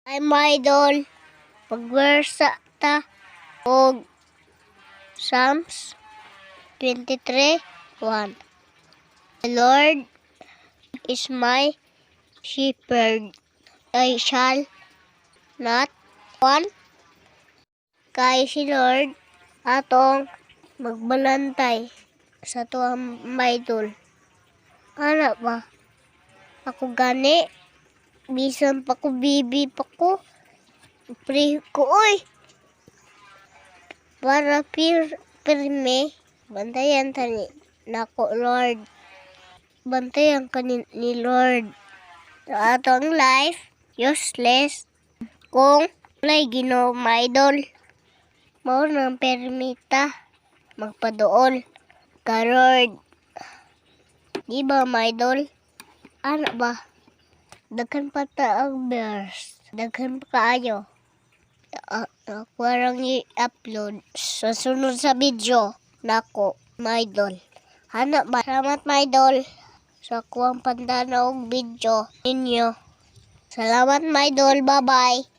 Ay idol, pagwersa ta og Psalms 23:1. The Lord is my shepherd, I shall not want. Kay si Lord atong magbalantay sa tuang idol. Ana ba? Ako gani, bisan pa ko bibi pa ko. Pray ko, oy! Para pirme, bantayan tani nako Lord. Bantayan ka ni Lord. Sa atong life, useless kung walay Ginoo idol. Mao nang permita magpaduol ka Lord. Di ba idol? Ano ba? Daghan pa ta ang verse. Daghan pa kaayo. Warang i-upload sa sunod sa video nako, idol. Hana ba? Salamat idol sa kuwang pandanaw video ninyo. Salamat idol. Bye-bye.